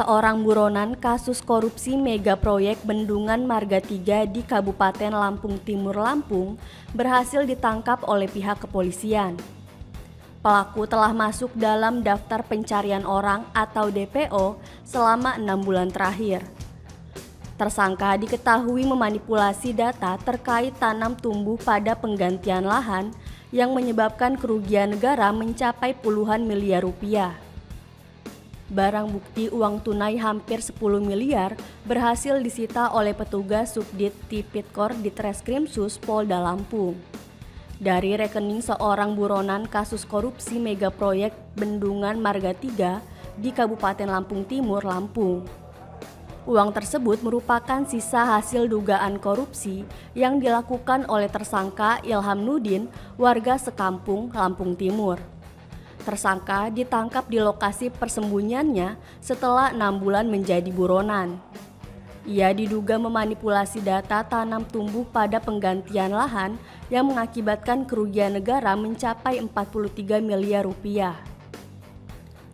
seorang buronan kasus korupsi mega proyek Bendungan Marga 3 di Kabupaten Lampung Timur, Lampung, berhasil ditangkap oleh pihak kepolisian. Pelaku telah masuk dalam daftar pencarian orang atau DPO selama 6 bulan terakhir. Tersangka diketahui memanipulasi data terkait tanam tumbuh pada penggantian lahan yang menyebabkan kerugian negara mencapai puluhan miliar rupiah. Barang bukti uang tunai hampir 10 miliar berhasil disita oleh petugas Subdit Tipikor Ditreskrimsus Polda Lampung dari rekening seorang buronan kasus korupsi mega proyek Bendungan Marga 3 di Kabupaten Lampung Timur, Lampung. Uang tersebut merupakan sisa hasil dugaan korupsi yang dilakukan oleh tersangka Ilham Nudin, warga sekampung Lampung Timur. Tersangka ditangkap di lokasi persembunyiannya setelah 6 bulan menjadi buronan. Ia diduga memanipulasi data tanam tumbuh pada penggantian lahan yang mengakibatkan kerugian negara mencapai 43 miliar rupiah.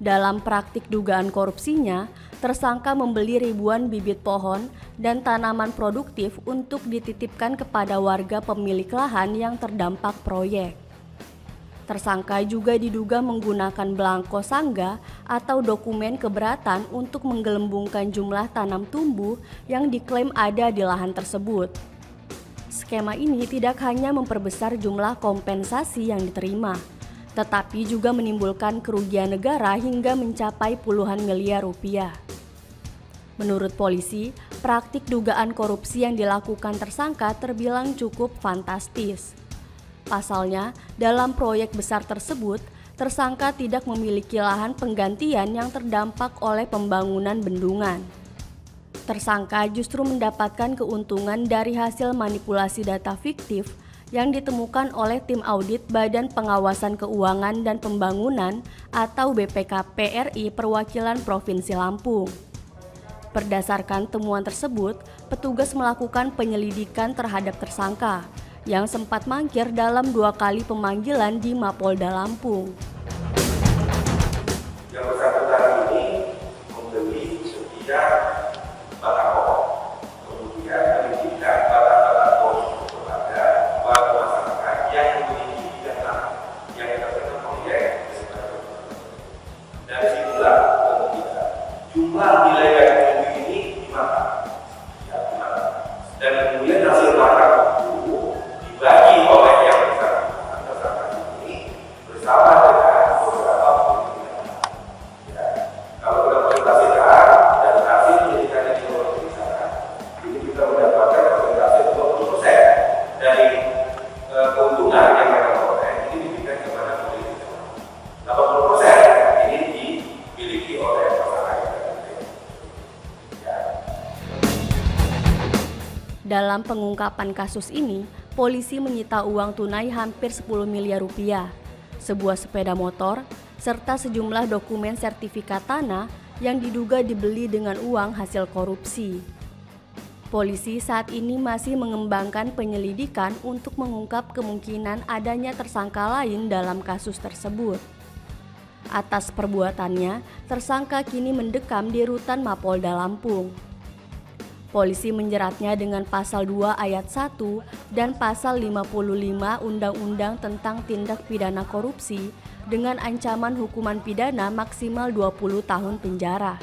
Dalam praktik dugaan korupsinya, tersangka membeli ribuan bibit pohon dan tanaman produktif untuk dititipkan kepada warga pemilik lahan yang terdampak proyek. Tersangka juga diduga menggunakan belangko sangga atau dokumen keberatan untuk menggelembungkan jumlah tanam tumbuh yang diklaim ada di lahan tersebut. Skema ini tidak hanya memperbesar jumlah kompensasi yang diterima, tetapi juga menimbulkan kerugian negara hingga mencapai puluhan miliar rupiah. Menurut polisi, praktik dugaan korupsi yang dilakukan tersangka terbilang cukup fantastis. Pasalnya, dalam proyek besar tersebut, tersangka tidak memiliki lahan penggantian yang terdampak oleh pembangunan bendungan. Tersangka justru mendapatkan keuntungan dari hasil manipulasi data fiktif yang ditemukan oleh tim audit Badan Pengawasan Keuangan dan Pembangunan atau BPKP RI Perwakilan Provinsi Lampung. Berdasarkan temuan tersebut, petugas melakukan penyelidikan terhadap tersangka yang sempat mangkir dalam 2 kali pemanggilan di Mapolda Lampung. Yang bersangkutan ini membeli setiap batang pohon, kemudian menitipkan batang-batang pohon kepada warga masyarakat yang memiliki dana yang terkena proyek. Dari situlah kemudian jumlah nilai dari mobil ini dimakan, dan kemudian hasil makan dibagi oleh yang bersangkutan ini bersama dengan beberapa pemilihan. Kalau kita presentasikan dan hasil pendidikan yang dipresentasikan, ini kita mendapatkan persentase 20% dari keuntungan yang mereka peroleh ini diberikan kepada pemilih. 80% ini dimiliki oleh masyarakat. Dalam pengungkapan kasus ini, polisi menyita uang tunai hampir 10 miliar rupiah, sebuah sepeda motor, serta sejumlah dokumen sertifikat tanah yang diduga dibeli dengan uang hasil korupsi. Polisi saat ini masih mengembangkan penyelidikan untuk mengungkap kemungkinan adanya tersangka lain dalam kasus tersebut. Atas perbuatannya, tersangka kini mendekam di rutan Mapolda Lampung. Polisi menjeratnya dengan pasal 2 ayat 1 dan pasal 55 Undang-Undang tentang Tindak Pidana Korupsi dengan ancaman hukuman pidana maksimal 20 tahun penjara.